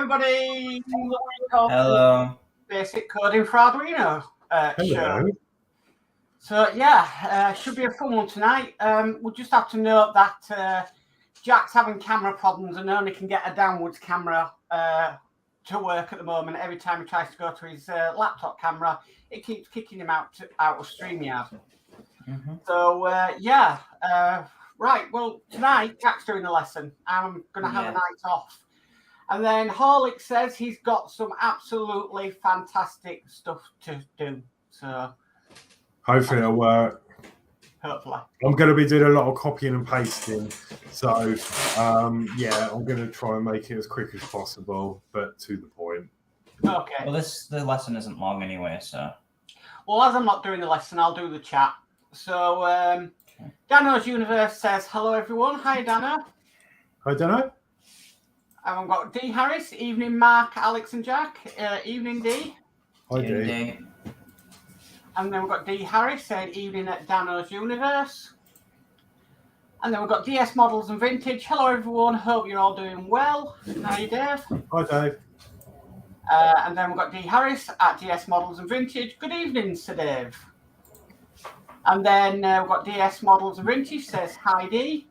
everybody. Hello. Basic coding for Arduino show. So yeah, should be a fun one tonight. We'll just have to note that Jack's having camera problems and only can get a downwards camera to work at the moment. Every time he tries to go to his laptop camera, it keeps kicking him out of StreamYard. So yeah, right. Well, tonight Jack's doing the lesson. I'm going to have a night off. And then Horlixs says he's got some absolutely fantastic stuff to do. So hopefully it'll work. Hopefully. I'm going to be doing a lot of copying and pasting. So yeah, I'm going to try and make it as quick as possible, but to the point. Okay. Well, the lesson isn't long anyway, so. Well, as I'm not doing the lesson, I'll do the chat. So Dano's Universe says, hello, everyone. Hi, Dano. Hi, Dano. And I've got D. Harris. Evening, Mark, Alex, and Jack. Evening, D. Hi, D. And then we've got D. Harris saying evening at Dano's Universe. And then we've got DS Models and Vintage. Hello, everyone. Hope you're all doing well. How are you, Dave? Hi, Dave. And then we've got D. Harris at DS Models and Vintage. Good evening, Sir Dave. And then we've got DS Models and Vintage says hi, D.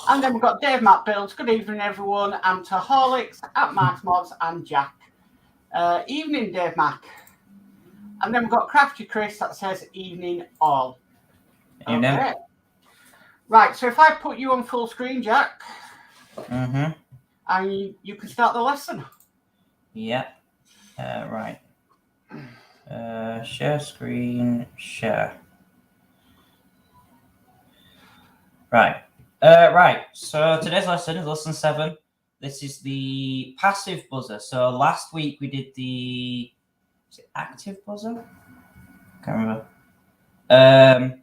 And then we've got Dave Matt Builds. Good evening, everyone. And to Horlixs at Mark's Modz and Jack. Evening, Dave Mac. And then we've got Crafty Chris that says evening all. Evening. Okay. Right, so if I put you on full screen, Jack, and you can start the lesson. Yeah. Right. Share screen, share. Right. Right. So today's lesson is lesson 7. This is the passive buzzer. So last week we did the active buzzer. Can't remember.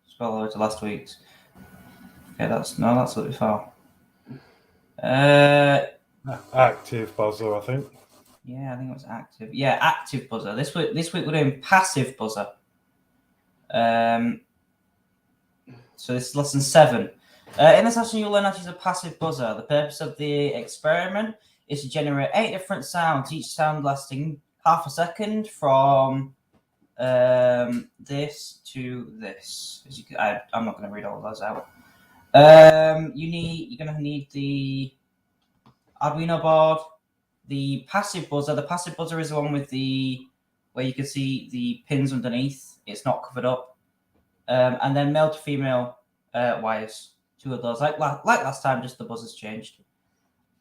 Scroll over to last week's. Okay, that's a little bit far. Active buzzer, I think. Yeah, I think it was active. Yeah, active buzzer. This week we're doing passive buzzer. So this is lesson 7. In this lesson, you'll learn how to use a passive buzzer. The purpose of the experiment is to generate 8 different sounds, each sound lasting half a second from this to this. As you can, I'm not going to read all of those out. You're going to need the Arduino board, the passive buzzer. The passive buzzer is the one with where you can see the pins underneath. It's not covered up. And then male to female wires. 2 of those, like last time, just the buzzers changed.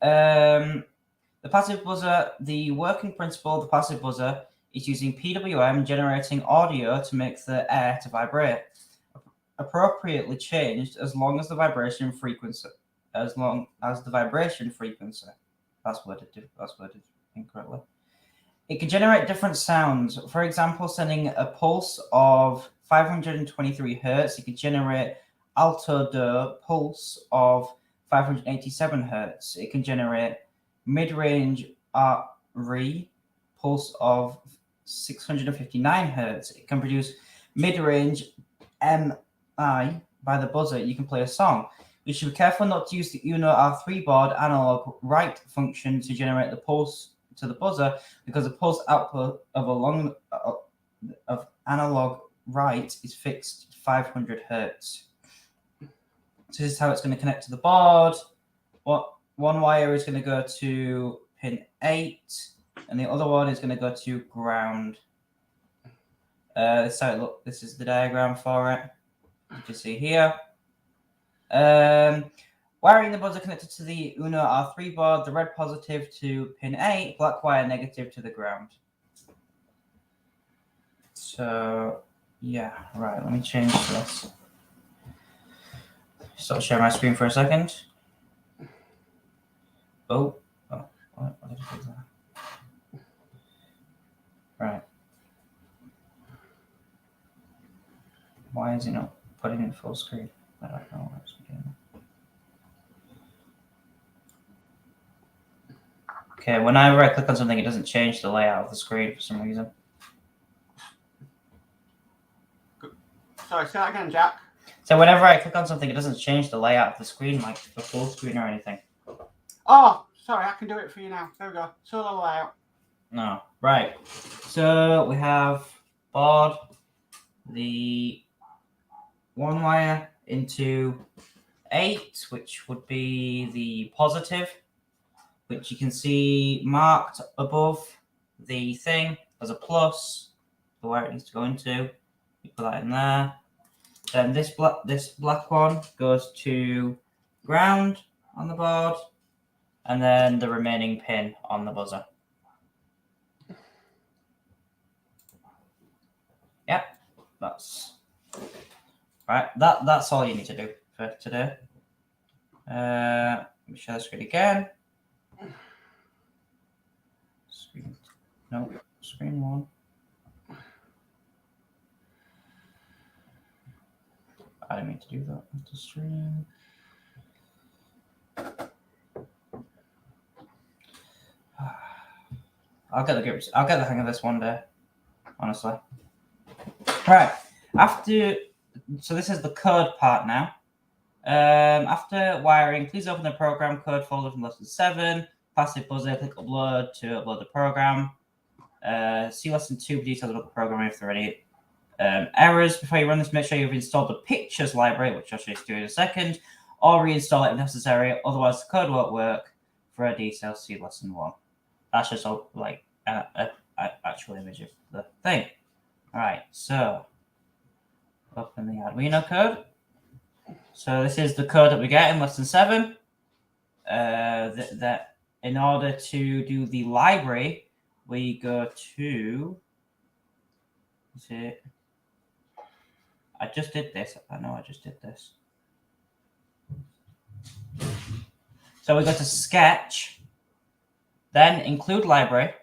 The passive buzzer, the working principle of the passive buzzer is using PWM, generating audio to make the air to vibrate. Appropriately changed as long as the vibration frequency. That's worded incorrectly. It can generate different sounds. For example, sending a pulse of 523 hertz, it can generate alto do pulse of 587 hertz. It can generate mid-range RE pulse of 659 hertz. It can produce mid-range MI by the buzzer. You can play a song. You should be careful not to use the Uno R3 board analog write function to generate the pulse to the buzzer, because the pulse output of analog write is fixed to 500 hertz. So this is how it's going to connect to the board. One wire is going to go to pin 8, and the other one is going to go to ground. So this is the diagram for it. You can see here. Wiring the buzzer connected to the Uno R3 board, the red positive to pin 8, black wire negative to the ground. So, yeah, right, let me change this. So I'll share my screen for a second. What did I do there? Right. Why is it not putting in full screen? I don't know what it's doing. Okay, whenever I click on something, it doesn't change the layout of the screen for some reason. Sorry, say that again, Jack. So whenever I click on something, it doesn't change the layout of the screen, like the full screen or anything. Oh, sorry, I can do it for you now. There we go. Solo layout. No, right. So we have board, the 1 wire into 8, which would be the positive, which you can see marked above the thing as a plus, the wire it needs to go into. You put that in there. Then this black one goes to ground on the board, and then the remaining pin on the buzzer. Yep, that's right. That's all you need to do for today. Let me share the screen again. Screen 1. I didn't mean to do that with the stream. I'll get the hang of this one day, honestly. Right. So this is the code part now. After wiring, please open the program code folder from lesson 7. Passive buzzer, click upload to upload the program. See lesson 2 for details about the program if there are any errors. Before you run this, make sure you've installed the pictures library, which I'll show you to do in a second, or reinstall it if necessary. Otherwise, the code won't work. For a detail, see lesson 1. That's just like an actual image of the thing. All right, so open the Arduino code. So this is the code that we get in lesson 7. That in order to do the library, we go to. Is it? I just did this. I know I just did this. So we go to Sketch, then include library,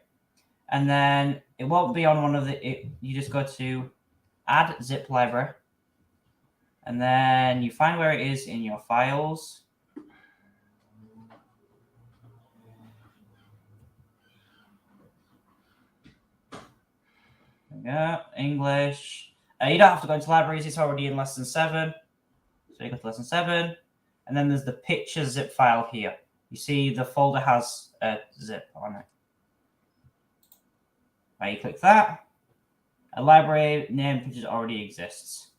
and then it won't be on one of the. You just go to Add Zip Library, and then you find where it is in your files. There we go. English. You don't have to go into libraries. It's already in lesson 7. So you go to lesson 7. And then there's the picture zip file here. You see the folder has a zip on it. Right, you click that. A library name pictures already exists.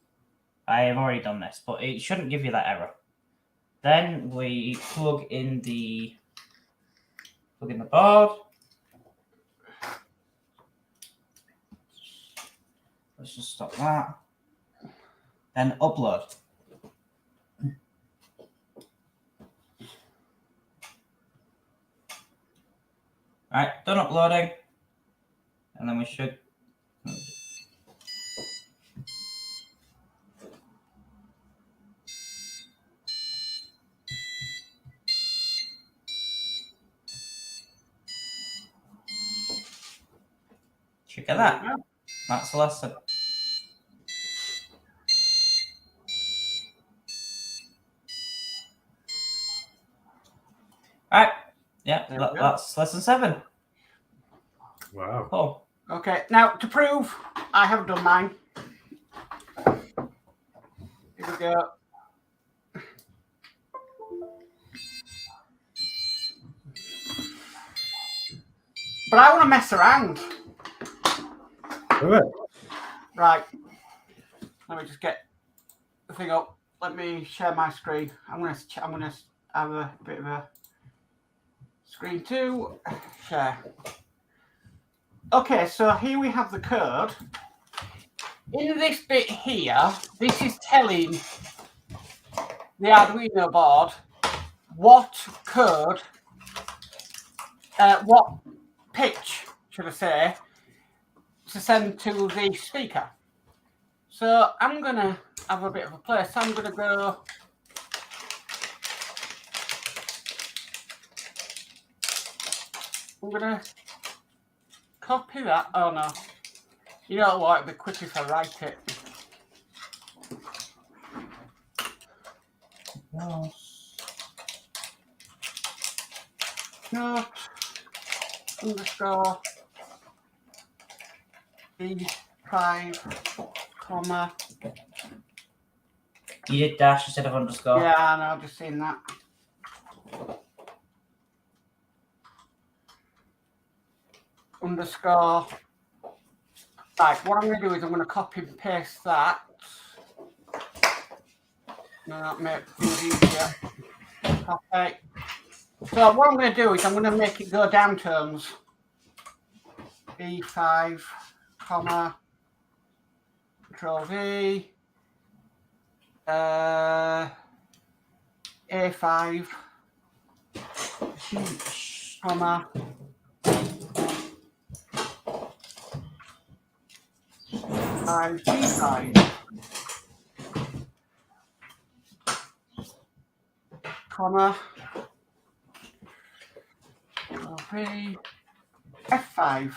I have already done this, but it shouldn't give you that error. Then we plug in the board. Let's just stop that. Then upload. All right, done uploading. And then we should. Should get that. That's the lesson. All right. Yeah, that's lesson 7. Wow. Cool. Okay, now to prove I have done mine. Here we go. But I want to mess around. Right. Right. Let me just get the thing up. Let me share my screen. I'm gonna have a bit of a screen 2. Share. Okay, so here we have the code. In this bit here, this is telling the Arduino board what code, what pitch, should I say, to send to the speaker. So I'm going to have a bit of a play. So I'm going to go. I'm going to copy that. Oh no. You know what? It'd be quick if I write it. No. Underscore. B prime, comma. You did dash instead of underscore. Yeah, I know. I've just seen that. underscore. Right, what I'm going to do is I'm going to copy and paste that. No, that makes things easier. Okay. So what I'm going to do is I'm going to make it go down terms. E5, comma, Control V, A5, comma, G5, comma, Control V, F5,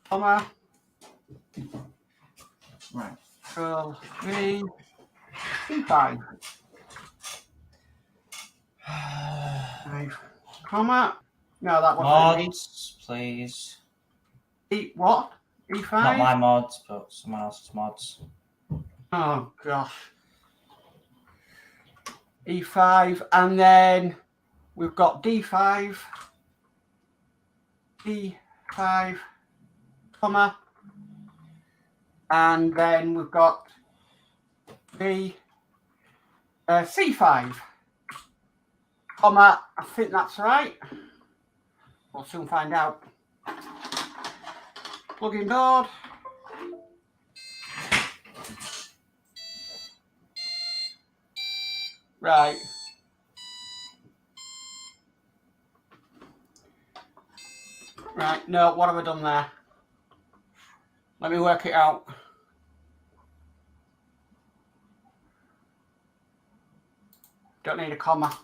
comma, Right. Control V, C5, comma. No, that wasn't Mods, please. E what? E5? Not my mods, but someone else's mods. Oh gosh. E5, and then we've got D5, D5, comma, and then we've got the C5, comma. I think that's right. We'll soon find out. Plug-in board. Right. Right, no, what have I done there? Let me work it out. Don't need a comma.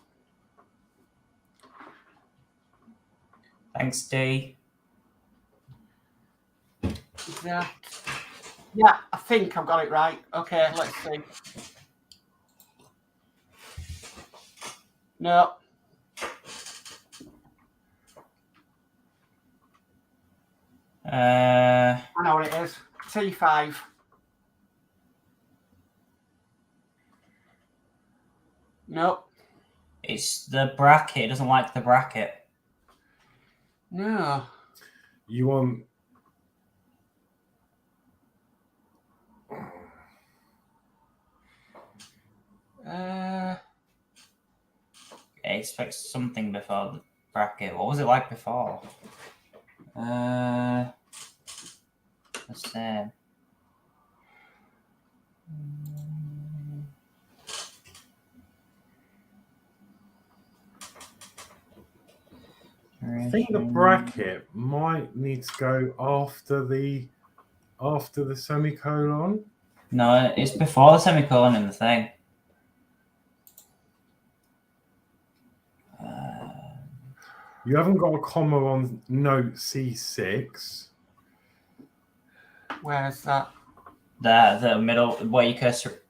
Thanks, D. Yeah. Yeah, I think I've got it right. Okay, let's see. No. I know what it is. T5. Nope. It's the bracket. It doesn't like the bracket. No. You want... It expects something before the bracket. What was it like before? Let's see. I think the bracket might need to go after the semicolon. No, it's before the semicolon in the thing. You haven't got a comma on note C6. Where's that? The middle, where you cursor.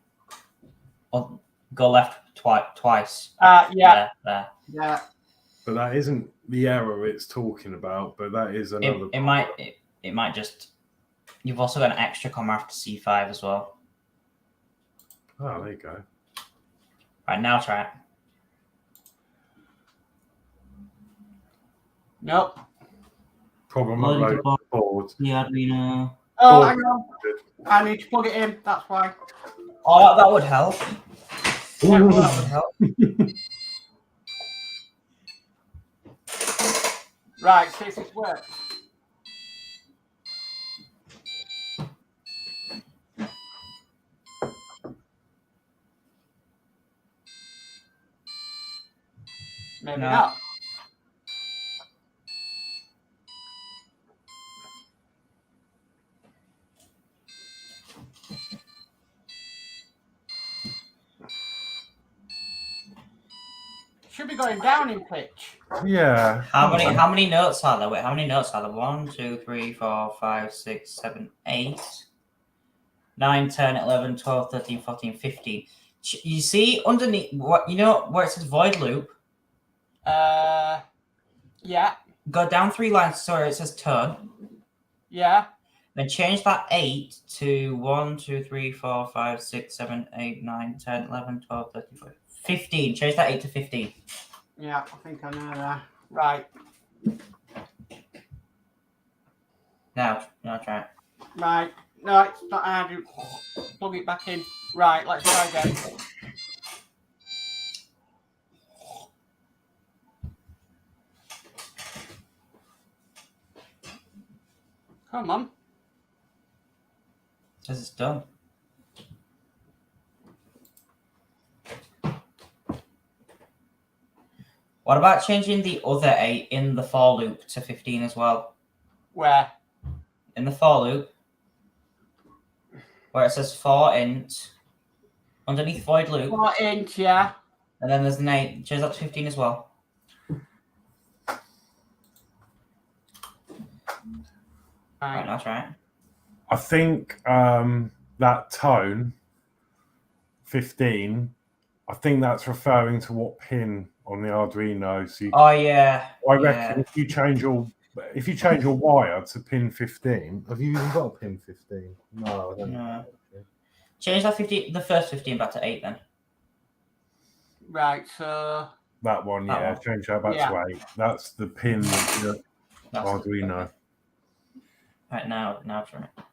Or go left twice. Yeah. There. Yeah. But that isn't the error it's talking about. But that is another. It might just. You've also got an extra comma after C5 as well. Oh, there you go. Right, now try it. Nope. Problem Loading upload the board. The Arduino. Oh, hang on. I need to plug it in. That's why. Oh, that would help. That would help. Right, see if this works. Maybe No. not. Should be going down in pitch. Yeah. How many notes are there? Wait, how many notes are there? 1, 2, 3, 4, 5, 6, 7, 8, 9, 10, 11, 12, 13, 14, 15. You see underneath what where it says void loop? Yeah. Go down 3 lines. Sorry, it says turn. Yeah. Then change that 8 to 1, 2, 3, 4, 5, 6, 7, 8, 9, 10, 11, 12, 13, 14, 15. Change that 8 to 15. Yeah, I think I know that. Right. Now try it. Right. No, it's not hard. Plug it back in. Right, let's try again. Come on. Says it's done. What about changing the other 8 in the for loop to 15 as well? Where? In the for loop, where it says for int, underneath void loop. 4 int, yeah. And then there's an 8. Change that to 15 as well. Right, that's right. I think that tone, 15, I think that's referring to what pin on the Arduino. So you, Oh yeah. I reckon if you change your wire to pin 15, have you even got a pin 15? No, I don't know. Change that 15, the first 15 back to 8 then. Right, so That one, yeah. Change that back to 8. That's the pin of the Arduino. Okay. Right, now try it.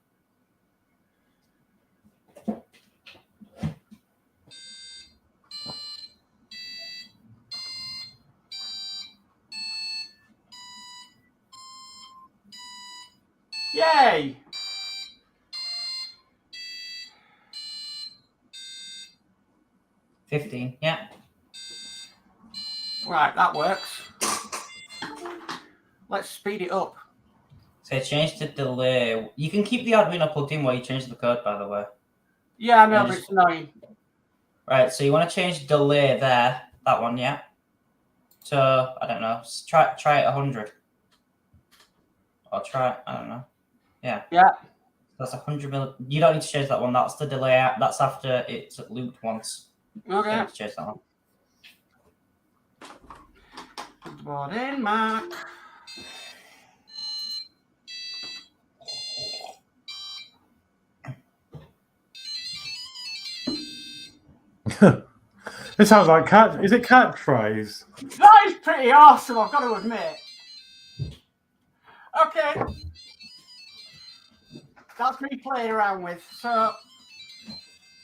yay! $15, yeah. Right, that works. Let's speed it up. So change the delay. You can keep the Arduino plugged in while you change the code, by the way. Yeah, I know, but it's annoying. Right, so you want to change delay there, that one, yeah. So I don't know. Try it 100. Or try, I don't know. Yeah. Yeah. That's 100 milli. You don't need to change that one. That's the delay. That's after it's looped once. Okay. You don't need to change that one. Put the board in, Mark. It sounds like cat. Is it catchphrase? That is pretty awesome, I've got to admit. Okay. That's me playing around with. So,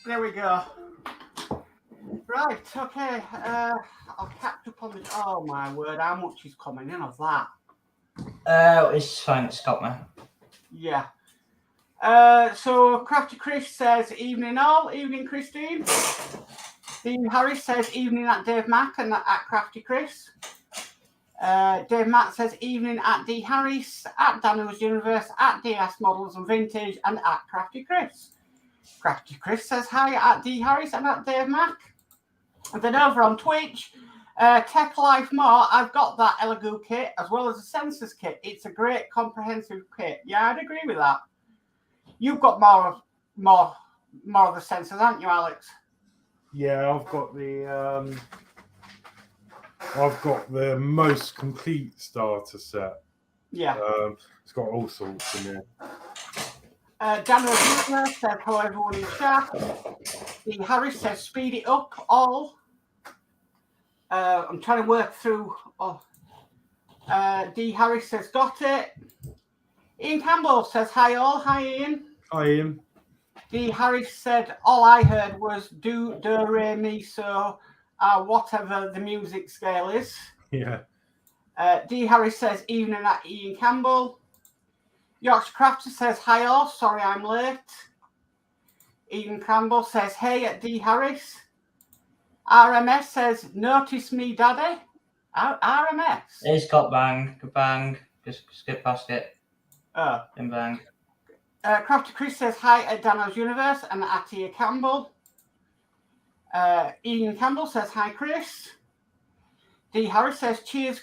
there we go. Right, okay. I'll catch up on the... Oh, my word. How much is coming in of that? It's fine. It's got me. Yeah. So, Crafty Chris says, evening all. Evening, Christine. Dean Harris says, evening at Dave Mack and at Crafty Chris. Dave Mack says, evening at D Harris, at Daniel's Universe, at DS Models and Vintage, and at Crafty Chris. Crafty Chris says, hi at D Harris and at Dave Mack. And then over on Twitch, Tech Life More, I've got that Elegoo kit as well as a sensors kit. It's a great comprehensive kit. Yeah, I'd agree with that. You've got more of the sensors, haven't you, Alex? Yeah, I've got the most complete starter set. Yeah. It's got all sorts in there. Daniel Buchner said, hello everyone in chat. D. Harris says, speed it up all. I'm trying to work through. D. Harris says, got it. Ian Campbell says, hi all. Hi, Ian. Hi, Ian. D. Harris said, all I heard was do, re, mi, so, whatever the music scale is. Yeah. D. Harris says, evening at Ian Campbell. Yorkshire Crafter says, hi all, sorry I'm late. Ian Campbell says, hey at D. Harris. RMS says, notice me, daddy. RMS. It's got bang, bang. Just skip past it. Oh. And bang. Crafty Chris says, hi at Dano's Universe and at Ian Campbell. Ian Campbell says, hi Chris. D. Harris says, cheers,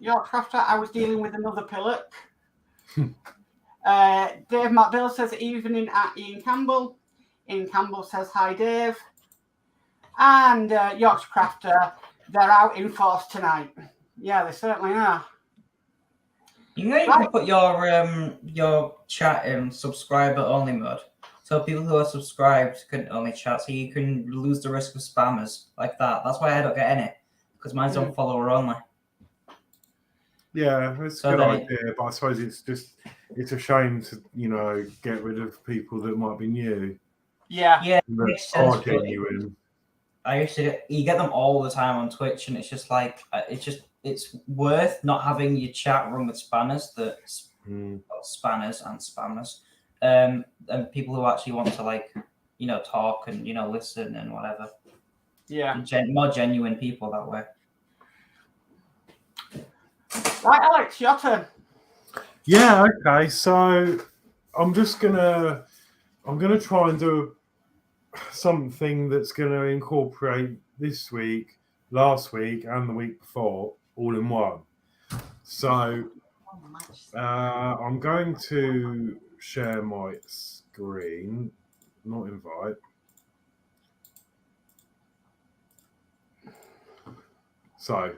York Crafter. I was dealing with another pillock. Dave McBill says, evening at Ian Campbell. Ian Campbell says, hi Dave. And Yorkshire Crafter, they're out in force tonight. Yeah, they certainly are. You know, you can put your chat in subscriber only mode, so people who are subscribed can only chat, so you can lose the risk of spammers like that. That's why I don't get any, because mine's on follower only. Yeah, it's a good idea, but I suppose it's just it's a shame to, get rid of people that might be new. Yeah. Yeah, it That makes sense. are genuine. You get them all the time on Twitch, and it's just like it's worth not having your chat room with spammers spanners and spammers, and people who actually want to talk and listen and whatever. Yeah. More genuine people that way. Right, Alex, your turn. Yeah. Okay. So I'm gonna try and do something that's gonna incorporate this week, last week, and the week before all in one. So I'm going to share my screen, not invite. So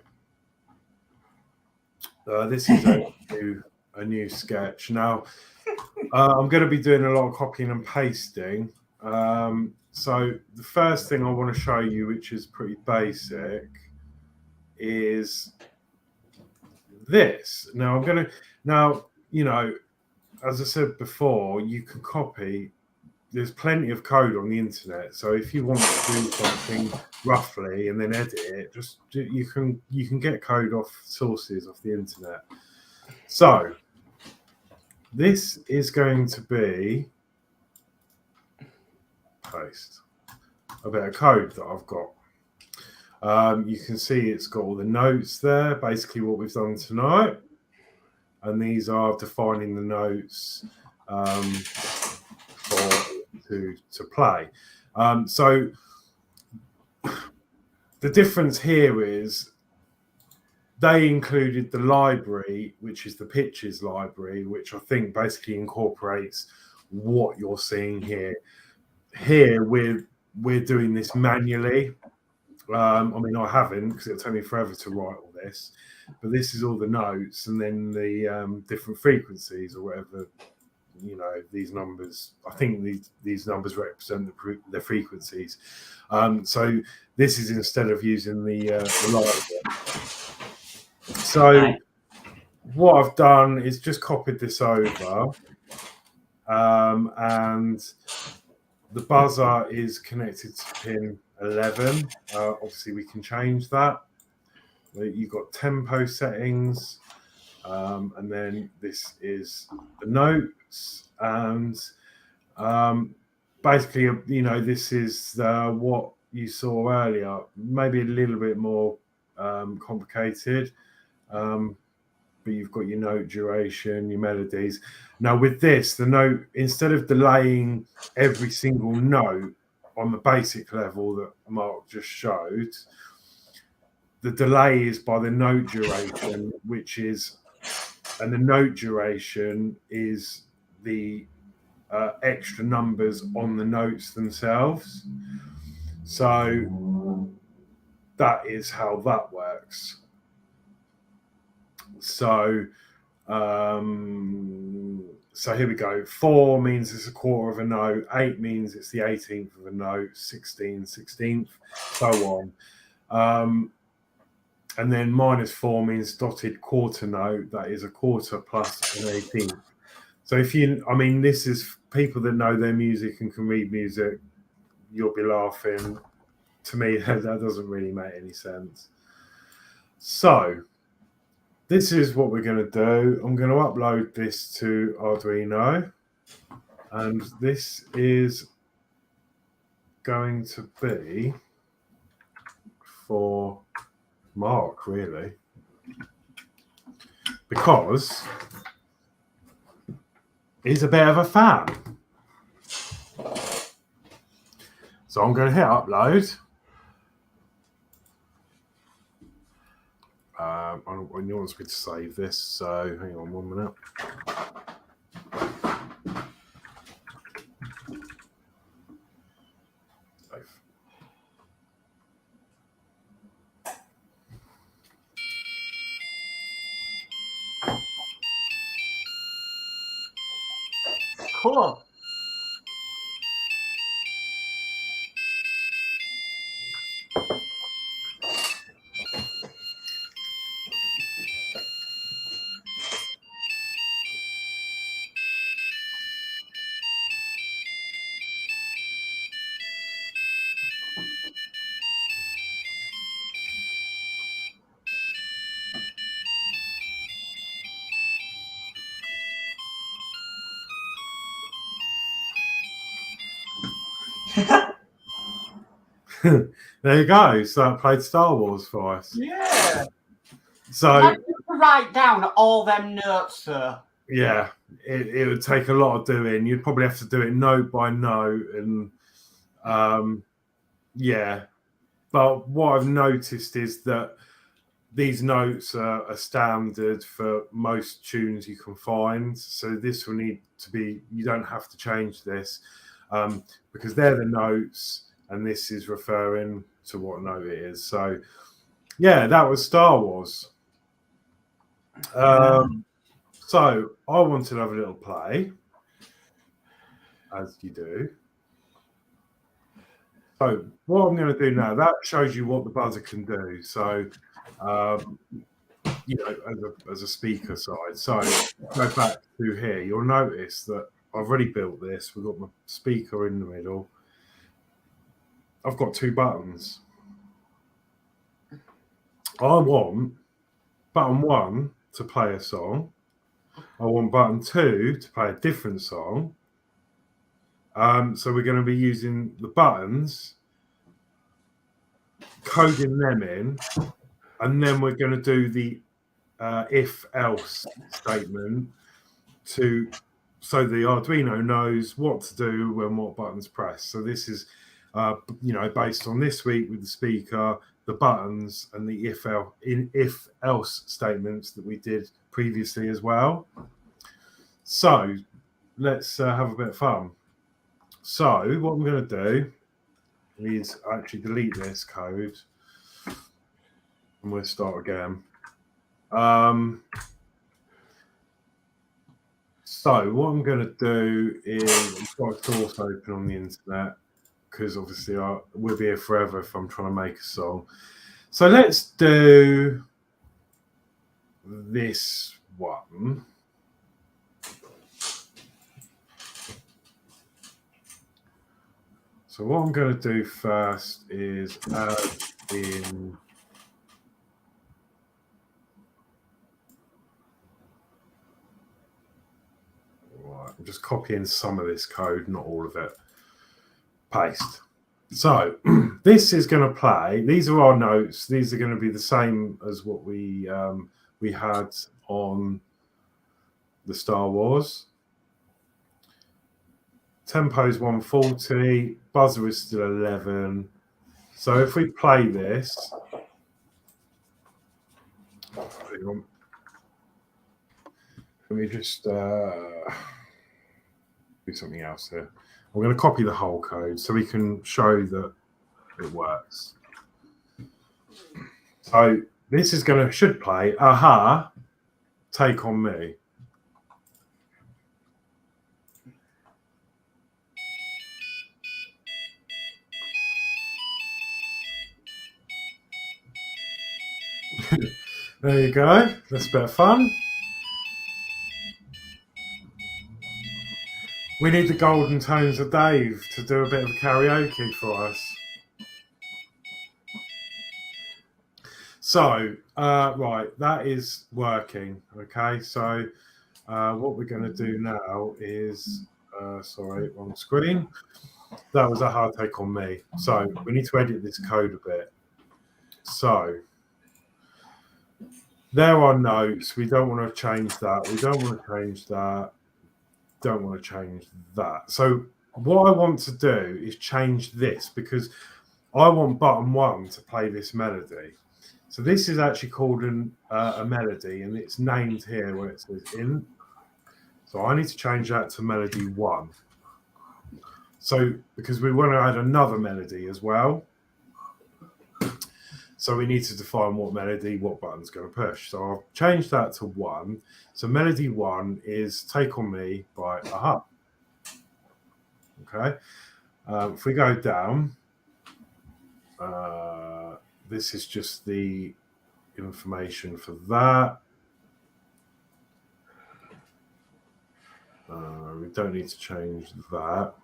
this is a new sketch. Now I'm going to be doing a lot of copying and pasting. So the first thing I want to show you, which is pretty basic, is this. Now as I said before, you can copy. There's plenty of code on the internet. So if you want to do something roughly and then edit it, you can get code off sources off the internet. So this is going to be paste a bit of code that I've got. You can see it's got all the notes there, basically what we've done tonight. And these are defining the notes to play. So the difference here is they included the library, which is the pitches library, which I think basically incorporates what you're seeing here. Here we're doing this manually. I mean, I haven't, because it'll take me forever to write all this, but this is all the notes and then the different frequencies or whatever. These numbers, I think these numbers represent the frequencies. So this is instead of using the library. So what I've done is just copied this over, and the buzzer is connected to pin 11. Obviously, we can change that. You've got tempo settings, and then this is the notes, and basically, this is what you saw earlier. Maybe a little bit more complicated, but you've got your note duration, your melodies. Now with this, the note, instead of delaying every single note on the basic level that Mark just showed, the delay is by the note duration, and the note duration is the extra numbers on the notes themselves. So that is how that works. So here we go. 4 means it's a quarter of a note. 8 means it's the 18th of a note. 16, 16th, so on. And then -4 means dotted quarter note. That is a quarter plus an 18th. So this is people that know their music and can read music. You'll be laughing. To me, that doesn't really make any sense. So this is what we're going to do. I'm going to upload this to Arduino, and this is going to be for Mark, really, because he's a bit of a fan. So I'm going to hit upload. He wants me to save this, so hang on 1 minute. Save. Cool. There you go. So that played Star Wars for us. Yeah. So I have to write down all them notes, sir. yeah, it would take a lot of doing. You'd probably have to do it note by note, and yeah. But what I've noticed is that these notes are standard for most tunes you can find. So this will need to be, you don't have to change this because they're the notes and this is referring to what note it is. So yeah, that was Star Wars. So I wanted to have a little play, as you do. So what I'm going to do now, that shows you what the buzzer can do. So, you know, as a speaker side. So go back to here. You'll notice that I've already built this. We've got my speaker in the middle. I've got 2 buttons. I want button 1 to play a song. I want button 2 to play a different song. So we're going to be using the buttons, coding them in, and then we're going to do the if-else statement so the Arduino knows what to do when what buttons press. So this is, you know, based on this week with the speaker, the buttons, and the if-else statements that we did previously as well. So let's have a bit of fun. So what I'm going to do is actually delete this code and we'll start again. So what I'm going to do is I've got a source open on the internet because obviously we'll be here forever if I'm trying to make a song. So let's do this one. So what I'm going to do first is add in I'm just copying some of this code, not all of it. Paste. So this is going to play. These are our notes. These are going to be the same as what we had on the Star Wars. Tempo is 140. Buzzer is still 11. So if we play this, hang on. Let me just do something else here. I'm going to copy the whole code so we can show that it works. So this is should play Aha, Take On Me. There you go. That's a bit of fun. We need the golden tones of Dave to do a bit of karaoke for us. So, right, that is working. Okay, so what we're going to do now is, sorry, wrong screen. That was Aha, Take On Me. So we need to edit this code a bit. So there are notes. We don't want to change that. We don't want to change that. Don't want to change that. So what I want to do is change this because I want button 1 to play this melody. So this is actually called a melody and it's named here where it says in. So I need to change that to melody 1. So because we want to add another melody as well. So we need to define what melody, what button's going to push. So I'll change that to 1. So melody 1 is Take On Me by Aha. Okay. If we go down, this is just the information for that. We don't need to change that.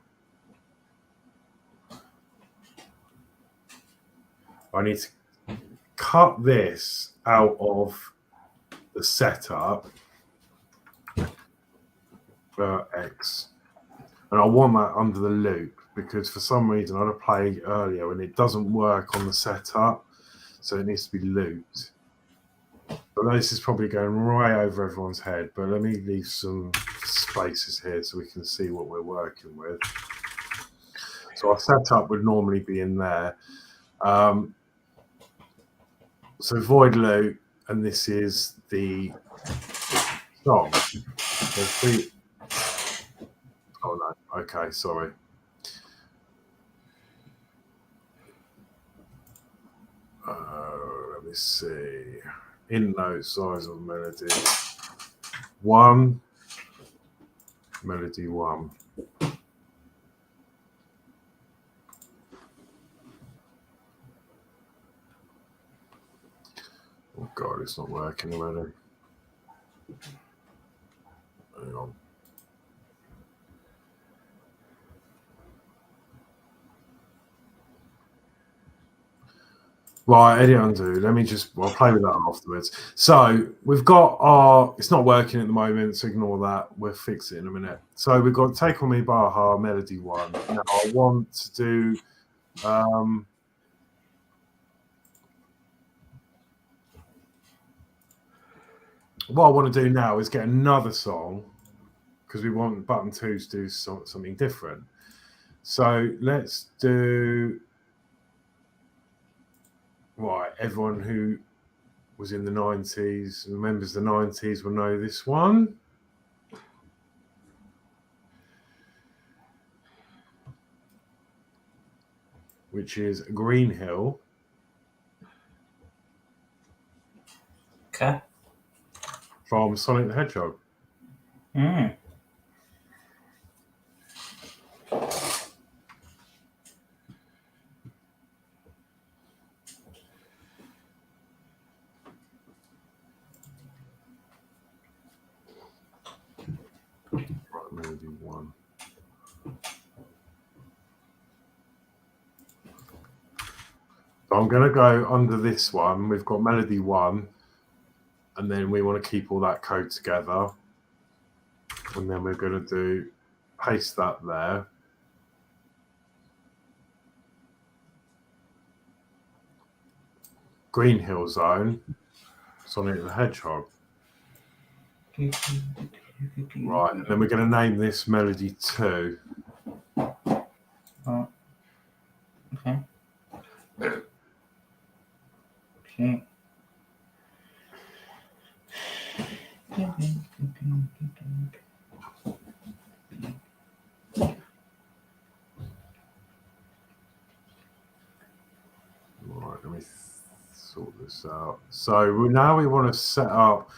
I need to cut this out of the setup for X, and I want that under the loop. because for some reason I played earlier and it doesn't work on the setup, so it needs to be looped. But this is probably going right over everyone's head, but let me leave some spaces here so we can see what we're working with. So our setup would normally be in there. So void loop, and this is the song. Oh no, okay, sorry. Let me see. In note size of melody 1, melody 1. Oh god, it's not working already. Hang on. Right, edit undo. Let me I'll play with that afterwards. So we've got it's not working at the moment, so ignore that. We'll fix it in a minute. So we've got Take On Me by Aha, melody 1. Now I want to do, what I want to do now is get another song, because we want button 2 to do something different. So let's do, right, everyone who was in the 90s, remembers the 90s, will know this one. Which is Green Hill. Okay. From Sonic the Hedgehog. Mm. Melody 1. So I'm going to go under this one. We've got melody 1, and then we want to keep all that code together. And then we're going to paste that there. Green Hill Zone, Sonic the Hedgehog. Right, and then we're going to name this melody 2. Oh. Okay. Okay. Right, let me sort this out. So now we want to set up.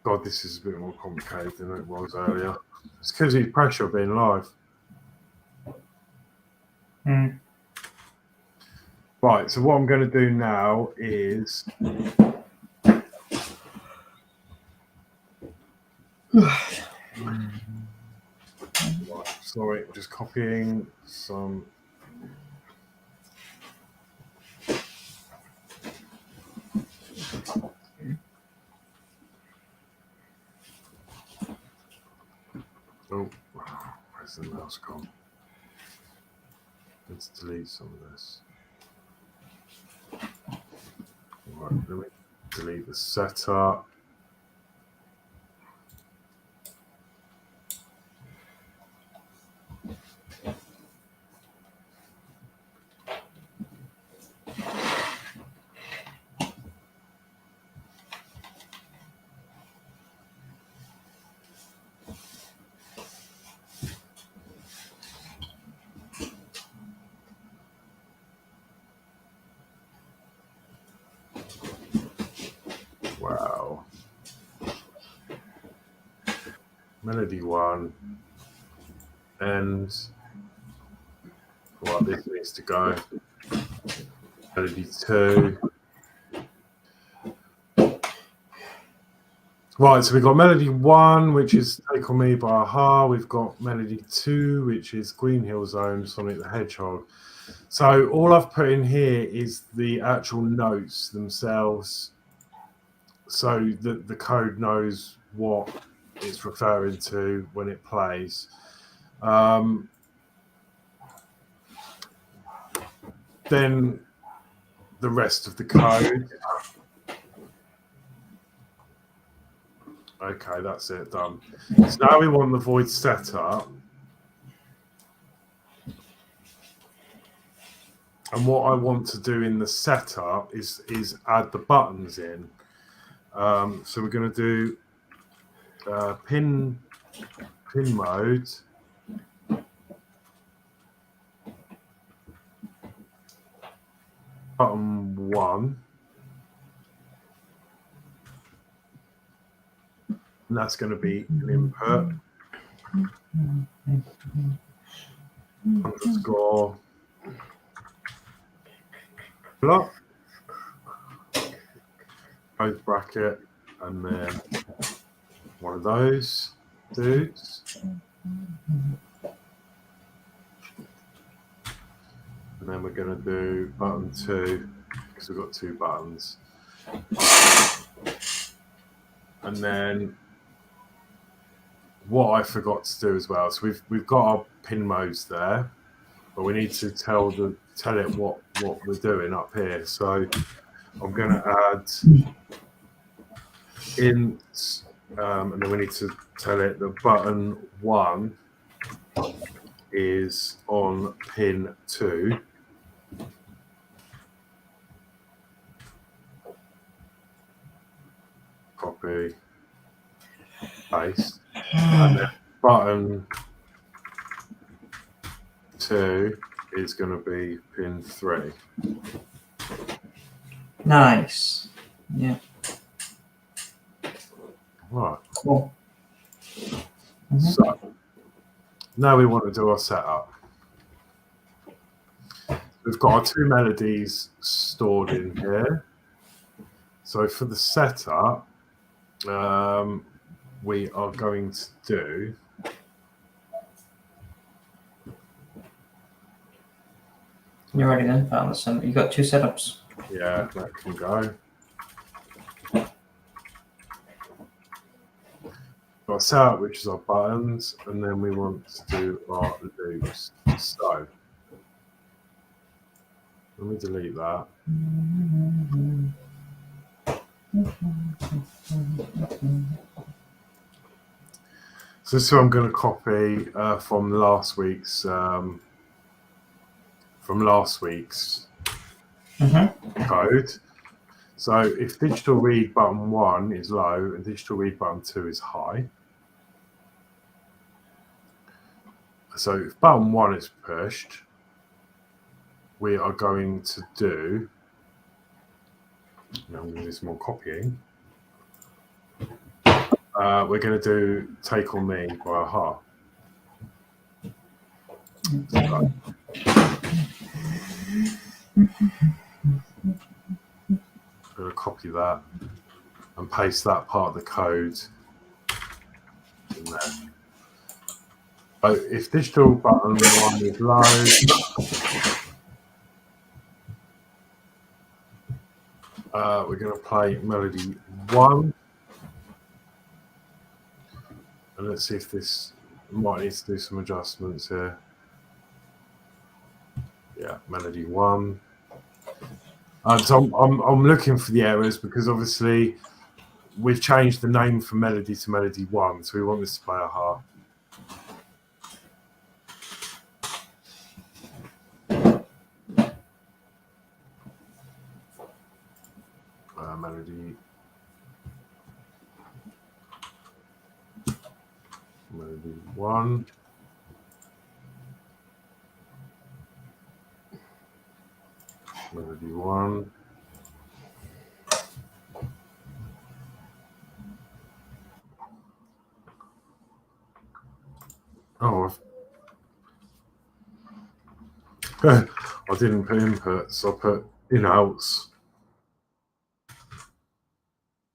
God, this is a bit more complicated than it was earlier. It's because of the pressure of being live. Mm. Right, so what I'm going to do now is sorry, just copying some. Oh, where's the mouse gone? Let's delete some of this. Right, let me delete the setup. Wow. Melody 1. And well, this needs to go. Melody 2. Right, so we've got melody 1, which is Take On Me by Aha. We've got melody 2, which is Green Hill Zone, Sonic the Hedgehog. So all I've put in here is the actual notes themselves, so that the code knows what it's referring to when it plays. then the rest of the code. Okay, that's it, done. So now we want the void setup. And what I want to do in the setup is add the buttons in. So we're going to do pin mode. Button 1. And that's going to be an input. Underscore. Block. Close bracket. And then one of those dudes. And then we're going to do button 2 because we've got 2 buttons. And then what I forgot to do as well. So we've got our pin modes there, but we need to tell it what we're doing up here. So I'm going to add int, and then we need to tell it that button 1 is on pin 2. Copy, paste, and then button 2 is going to be pin 3. Nice. Yeah. Right. Cool. So now we want to do our setup. We've got our 2 melodies stored in here. So for the setup, we are going to do You're ready then? You got 2 setups. Yeah, that can go. Got a setup, which is our buttons, and then we want to do our loops. So let me delete that. So this is what I'm going to copy from last week's code. So if digital read button 1 is low and digital read button 2 is high, so if button 1 is pushed, we are going to do, now I'm going to do some more copying. We're going to do Take On Me by Aha. So, I'm going to copy that and paste that part of the code in there. So if digital button 1 is low, we're going to play melody 1. And let's see if this might need to do some adjustments here. Yeah, melody 1. So I'm looking for the errors because obviously we've changed the name from melody to melody 1, so we want this to play Aha. Melody 1. Melody 1. Oh, I didn't put inputs. I put in-outs.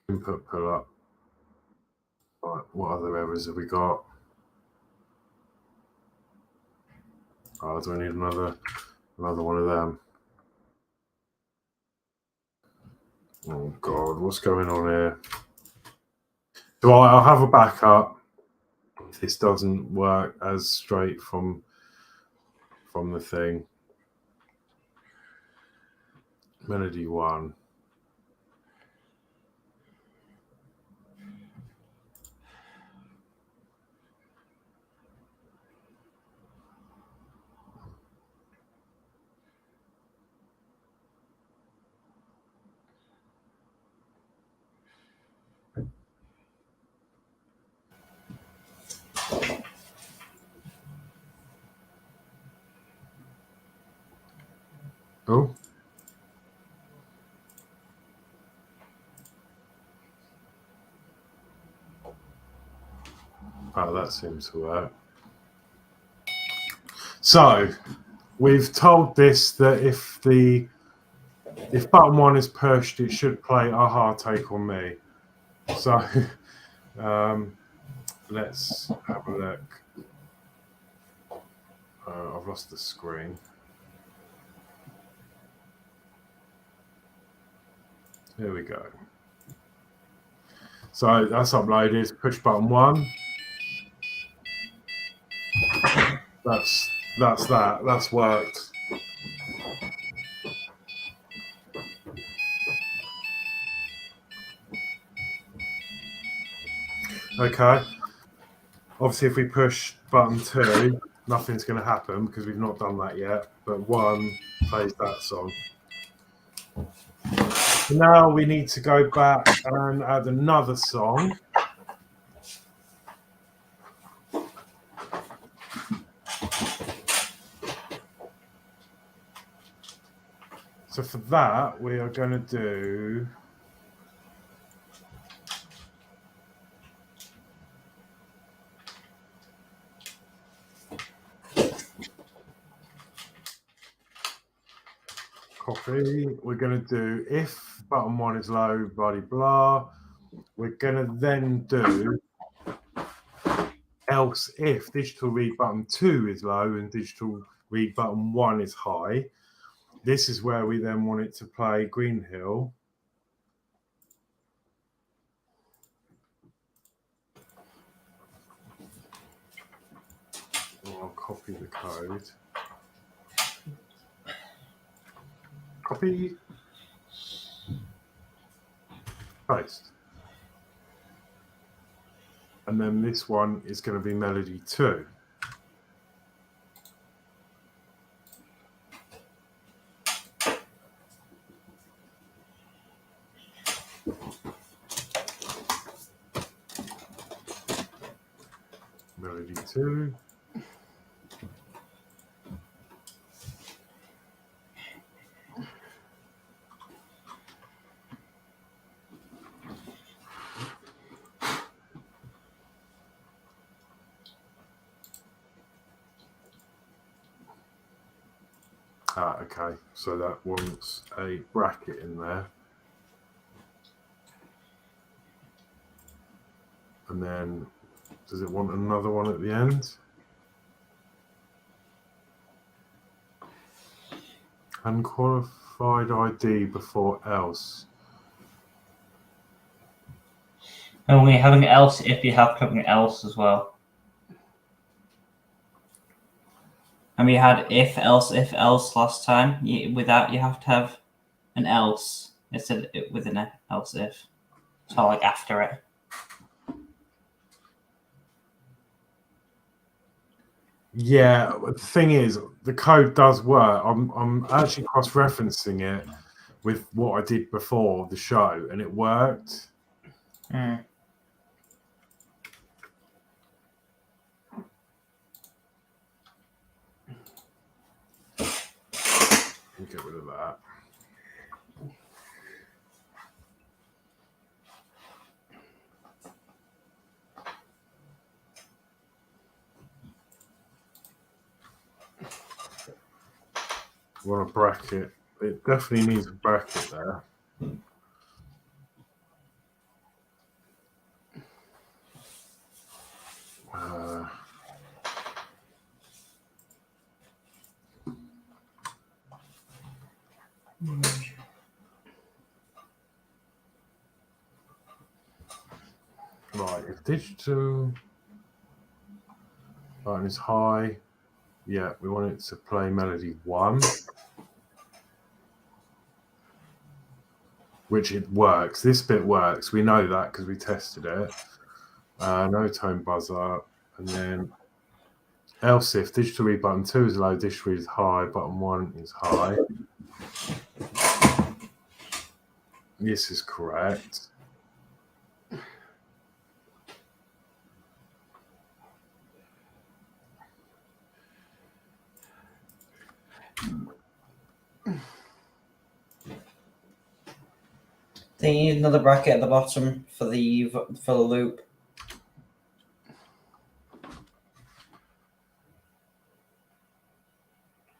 Input pull up. Right, what other errors have we got? Oh, do I need another one of them? Oh God, what's going on here? So I'll have a backup if this doesn't work as straight from the thing. Melody 1. Oh. Oh, that seems to work. So we've told this that if button 1 is pushed, it should play Aha Take on Me. So let's have a look. I've lost the screen. Here we go. So that's uploaded. Push button 1. That's that. That's worked. Okay. Obviously, if we push button 2, nothing's going to happen because we've not done that yet. But 1 plays that song. Now we need to go back and add another song. So for that, we are going to do... Copy. We're going to do if button 1 is low, blah, blah, blah. We're going to then do else if digital read button 2 is low and digital read button 1 is high. This is where we then want it to play Green Hill. I'll copy the code. Copy. Paste. And then this one is going to be melody 2. Melody 2. Okay, so that wants a bracket in there. And then, does it want another one at the end? Unqualified ID before else. And when you have an else if, you have to have an else as well. And we had if else last time. With that, you have to have an else instead of with an else if. So like after it. Yeah, the thing is, the code does work. I'm actually cross-referencing it with what I did before the show, and it worked. Mm. Get rid of that. Want a bracket? It definitely needs a bracket there. Right, if digital button is high, yeah, we want it to play melody 1. which it works. This bit works. We know that because we tested it. No tone buzzer, and then else if digital read button 2 is low, digital read is high, button 1 is high. This is correct. Then you need another bracket at the bottom for the loop.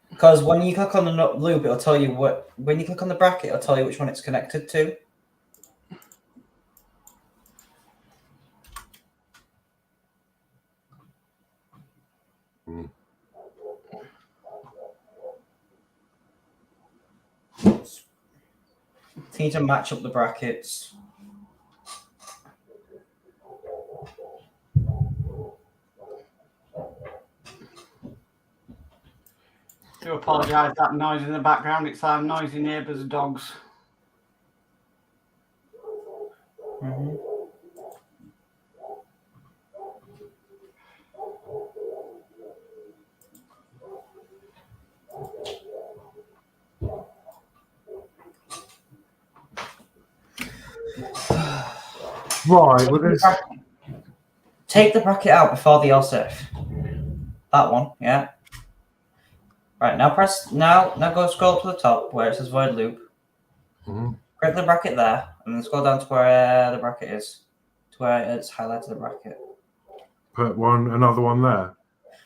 Because when you click on the loop, it'll tell you what. When you click on the bracket, it'll tell you which one it's connected to. You need to match up the brackets. Do apologise, that noise in the background. It's our noisy neighbours' dogs. Mm-hmm. Right, well, there's... Take the bracket out before the else if. That one, yeah. Right, now go scroll to the top where it says void loop. Mm-hmm. Click the bracket there, and then scroll down to where the bracket is. To where it's highlighted the bracket. Put another one there.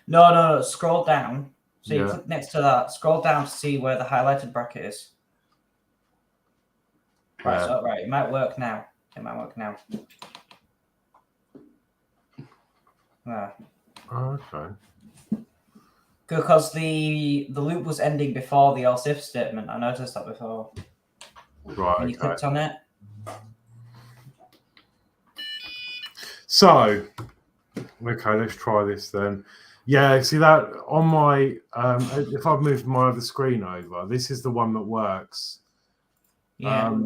No, scroll down. So you Yeah. click next to that, scroll down to see where the highlighted bracket is. Right, Yeah. so it might work now. Yeah. Okay. Because the loop was ending before the else if statement. I noticed that before. Right. When you clicked on it. So, okay, let's try this then. Yeah, see that on my if I've moved my other screen over, this is the one that works. Yeah.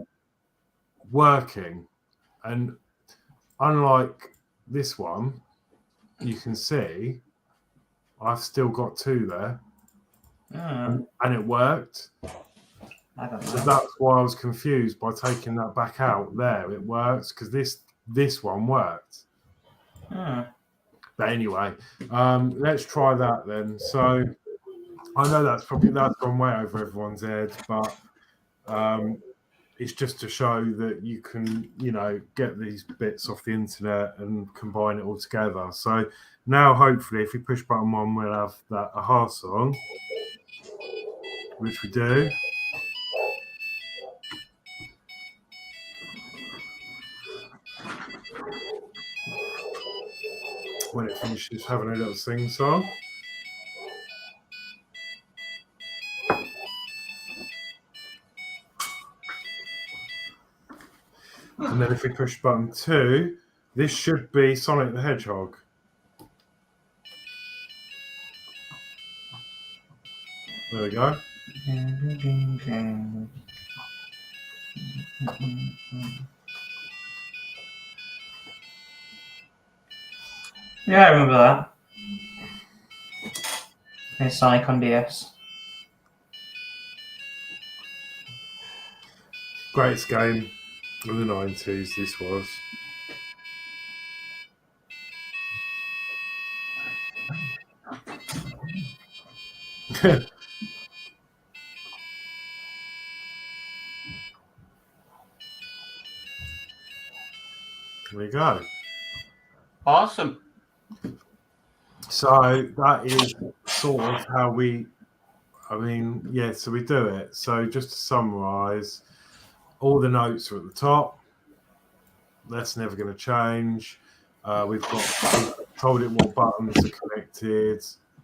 Working, and unlike this one, you can see I've still got 2 there, and it worked. I don't know. So that's why I was confused by taking that back out. There, it works because this one worked. But anyway, let's try that then. So I know that's gone way over everyone's head, but it's just to show that you can, get these bits off the internet and combine it all together. So now, hopefully, if we push button 1, we'll have that aha song, which we do. When it finishes having a little sing song. And then if we push button 2, this should be Sonic the Hedgehog. There we go. Yeah, I remember that. It's Sonic on DS. Greatest game of the 90s, this was. There we go. Awesome. So that is sort of how we, so we do it. So just to summarize, all the notes are at the top. That's never going to change. We've told it what buttons are connected,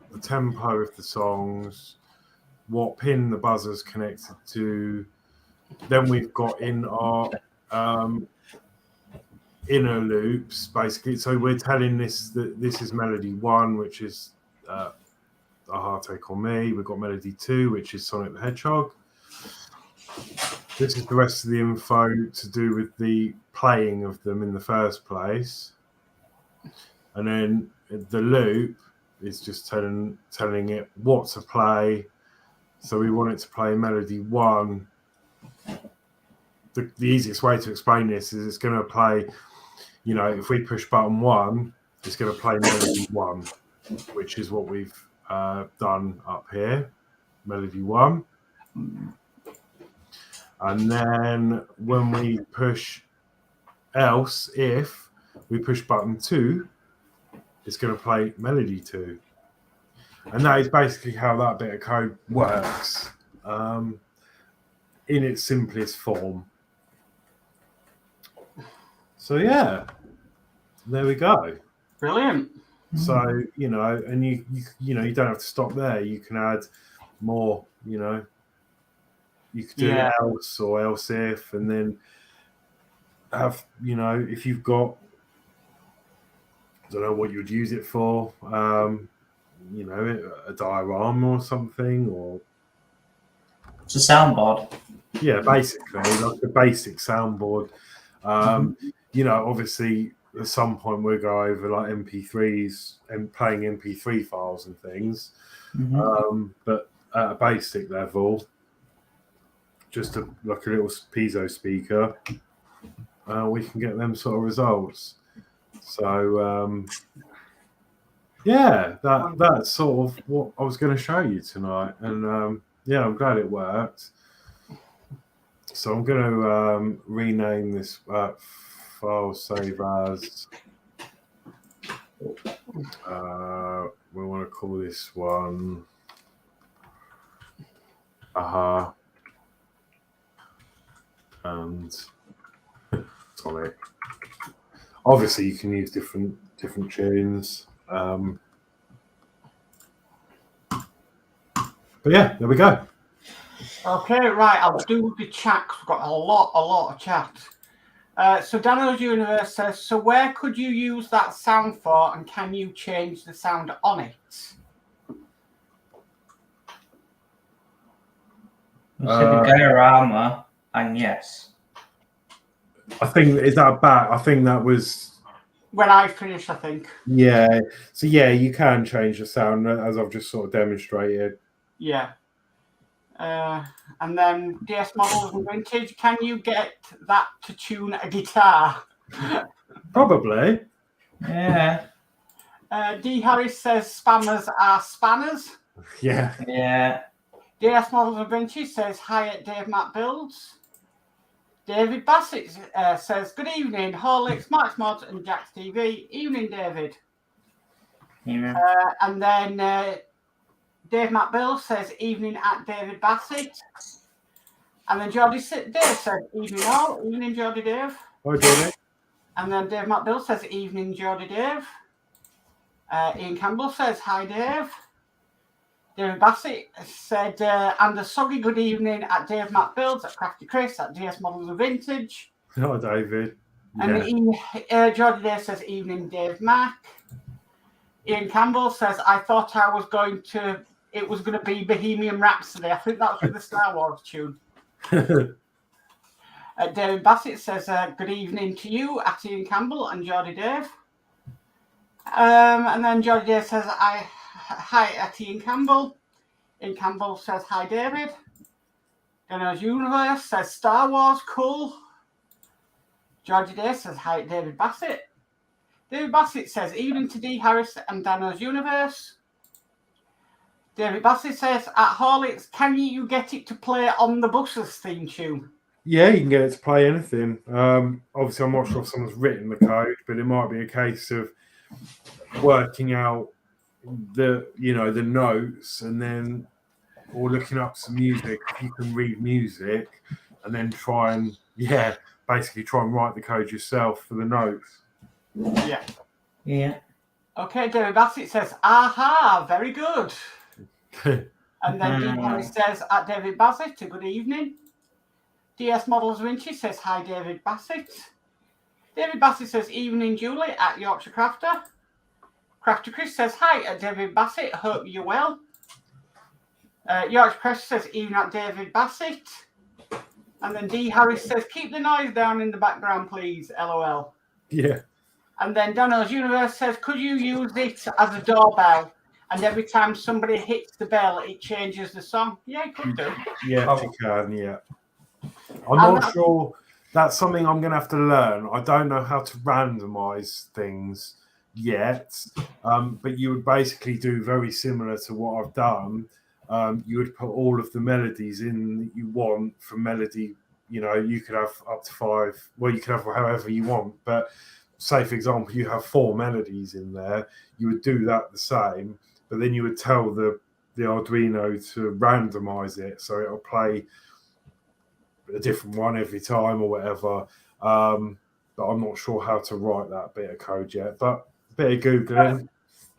the tempo of the songs, what pin the buzzer's connected to. Then we've got in our inner loops, basically. So we're telling this that this is melody 1, which is A Hard Take on Me. We've got melody 2, which is Sonic the Hedgehog. This is the rest of the info to do with the playing of them in the first place. And then the loop is just telling it what to play. So we want it to play melody 1. The easiest way to explain this is it's going to play, if we push button 1, it's going to play melody 1, which is what we've done up here, melody 1. And then when we push if we push button 2, it's going to play melody 2. And that is basically how that bit of code works in its simplest form. So yeah, there we go. Brilliant. So, and you don't have to stop there. You can add more, you could do else or else if, and then have, if you've got, I don't know what you'd use it for, a diorama or something, or it's a soundboard. Yeah, basically like a basic soundboard. Obviously at some point we'll go over like MP3s and playing MP3 files and things. But at a basic level, just like a little piezo speaker, we can get them sort of results. So that's sort of what I was going to show you tonight, and I'm glad it worked. So I'm going to rename this file save as. We want to call this one. And Tonic. Obviously, you can use different tunes. But yeah, there we go. Okay, right. I'll do the chat. We've got a lot of chat. So Dano's Universe says, so where could you use that sound for, and can you change the sound on it? You said the diorama, and yes. I think, is that back? I think that was... When I finish, I think. Yeah. So yeah, you can change the sound, as I've just sort of demonstrated. Yeah. And then DS Models and Vintage, can you get that to tune a guitar? Probably. Yeah. D. Harris says spammers are spanners. Yeah. Yeah. DS Models and Vintage says hi at Dave Matt Builds. David Bassett says good evening, Horlixs, Modz and Jacklttv. Evening, David. Yeah. And then Dave Matt Builds says evening at David Bassett. And then Geordie Dave says evening all. Evening, Geordie Dave. Hi, Geordie. And then Dave Matt Builds says evening, Geordie Dave. Ian Campbell says hi, Dave. David Bassett said, and a soggy good evening at Dave Matt Builds, at Crafty Chris, at DS Models of Vintage. Hi, David. And Geordie Dave says evening, Dave Mack. Ian Campbell says, I thought it was going to be Bohemian Rhapsody. I think that's with the Star Wars tune. David Bassett says, good evening to you at Ian Campbell and Geordie Dave. And then Geordie Dave says, hi at Ian Campbell. Ian Campbell says, hi, David. Dano's Universe says, Star Wars, cool. Geordie Dave says, hi at David Bassett. David Bassett says, evening to D. Harris and Dano's Universe. David Bassett says, at Horlixs, can you get it to play on the Buses theme tune? Yeah, you can get it to play anything. Obviously, I'm not sure if someone's written the code, but it might be a case of working out the notes, and then, or looking up some music. If you can read music, and then try and write the code yourself for the notes. Yeah. Okay, David Bassett says, aha, very good. And then Harry says, at David Bassett, good evening. DS Models Vinci says, hi, David Bassett. David Bassett says, evening, Julie, at Yorkshire Crafter. Crafter Chris says, hi, at David Bassett, hope you're well. Yorkshire Chris says, evening at David Bassett. And then D. Harris says, keep the noise down in the background, please. LOL. Yeah. And then Dano's Universe says, could you use it as a doorbell? And every time somebody hits the bell, it changes the song. Yeah, you could do. Yeah, you can, yeah. I'm not sure. That's something I'm going to have to learn. I don't know how to randomize things yet, but you would basically do very similar to what I've done. You would put all of the melodies in that you want from melody. You know, you could have up to 5. Well, you could have however you want. But say, for example, you have 4 melodies in there. You would do that the same, but then you would tell the Arduino to randomize it so it'll play a different one every time or whatever. But I'm not sure how to write that bit of code yet. But a bit of Googling.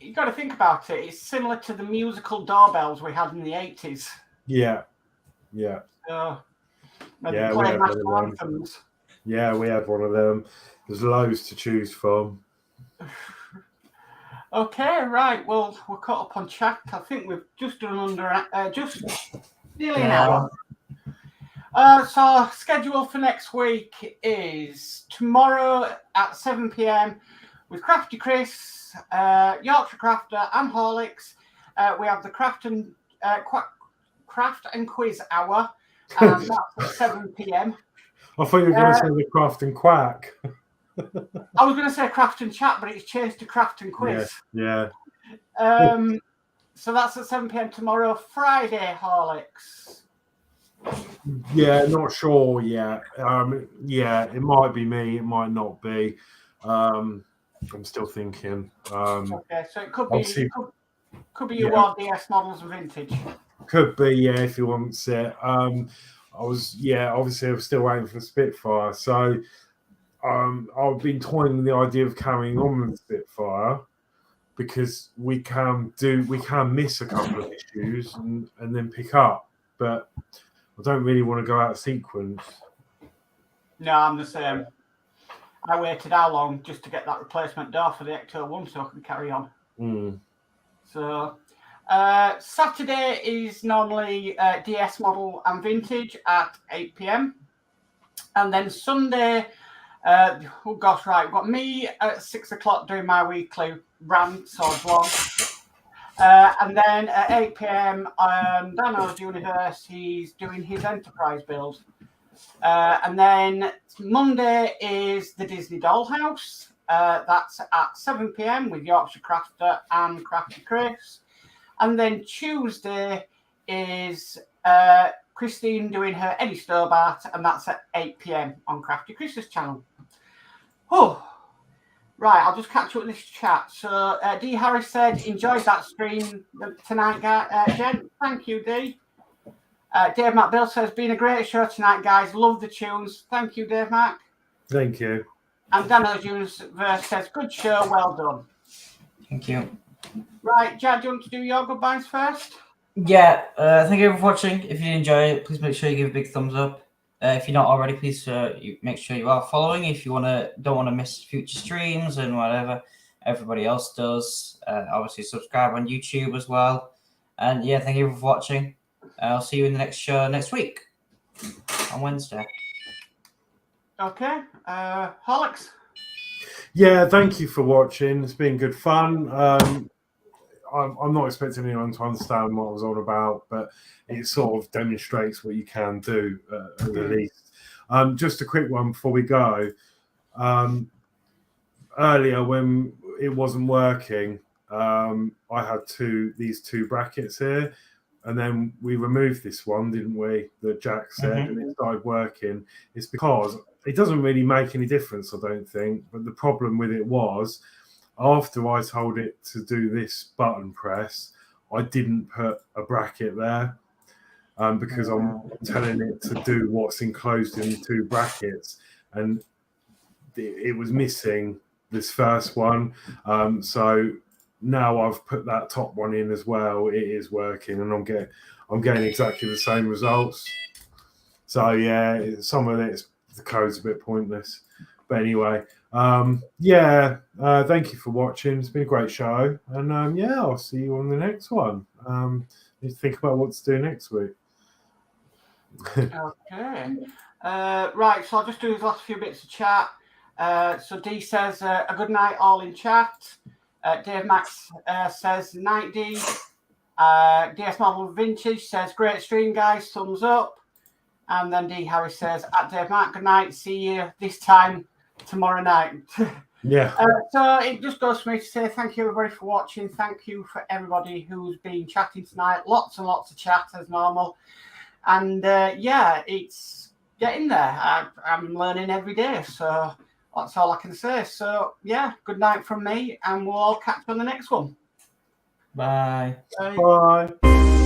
You got to think about it. It's similar to the musical doorbells we had in the 80s. Yeah. Yeah. Yeah, we had national anthems. Yeah, we had one of them. There's loads to choose from. Okay, right. Well, we're caught up on chat. I think we've just done just nearly an hour. So our schedule for next week is tomorrow at 7 p.m. with Crafty Chris, Yorkshire Crafter, and Horlixs. We have the Craft and Quiz Hour, and that's at 7 p.m. I thought you were going to say the Craft and Quack. I was going to say Craft and Chat, but it's changed to Craft and Quiz. Yeah. So that's at 7 p.m. tomorrow. Friday, Horlixs. Yeah, not sure yet. Yeah, it might be me. It might not be. I'm still thinking. Okay, so it could be your DS models and vintage. Could be, yeah, if he wants it. Obviously I was still waiting for the Spitfire. So I've been toying with the idea of carrying on with the Spitfire because we can miss a couple of issues and then pick up, but I don't really want to go out of sequence. No, I'm the same. I waited how long just to get that replacement door for the Ecto 1 so I can carry on. So Saturday is normally DS model and vintage at 8 p.m. And then Sunday, we've got me at 6 o'clock doing my weekly rants or vlog. And then at 8 p.m. Dano's Universe, he's doing his Enterprise build. And then Monday is the Disney Dollhouse. That's at 7 p.m. with Yorkshire Crafter and Crafty Chris. And then Tuesday is Christine doing her Eddie Stobart, and that's at 8 p.m. on Crafty Chris's channel. Oh, right, I'll just catch up with this chat. So D. Harris said, enjoyed that stream tonight, Jen. Thank you, D. Dave Mac Bill says, been a great show tonight, guys. Love the tunes. Thank you, Dave Mac. Thank you. And Dano's Universe says, good show, well done. Thank you. Right, Jad, do you want to do your goodbyes first? Yeah, thank you for watching. If you enjoy it, please make sure you give a big thumbs up. If you're not already, please make sure you are following. If you don't want to miss future streams and whatever everybody else does, obviously subscribe on YouTube as well. And yeah, thank you for watching. I'll see you in the next show next week on Wednesday. Okay, Horlixs. Yeah, thank you for watching. It's been good fun. I'm not expecting anyone to understand what I was on about, but it sort of demonstrates what you can do at the least. Just a quick one before we go. Earlier, when it wasn't working, I had these two brackets here, and then we removed this one, didn't we? That Jack said, and it started working. It's because it doesn't really make any difference, I don't think. But the problem with it was, after I told it to do this button press, I didn't put a bracket there because I'm telling it to do what's enclosed in the 2 brackets, and it was missing this first one. So now I've put that top one in as well. It is working, and I'm getting exactly the same results. So yeah, some of the code's a bit pointless, but anyway. Thank you for watching. It's been a great show, and I'll see you on the next one. Need to think about what to do next week. Okay. Right, so I'll just do these last few bits of chat. So D says, a good night all in chat. Dave Max says, night D. DS Marvel Vintage says, great stream, guys, thumbs up. And then D Harris says, at Dave Mac, good night, see you this time tomorrow night. Yeah. So it just goes for me to say thank you everybody for watching. Thank you for everybody who's been chatting tonight. Lots and lots of chat as normal. And yeah, it's getting there. I'm learning every day. So that's all I can say. So yeah, good night from me. And we'll all catch you on the next one. Bye. Bye. Bye.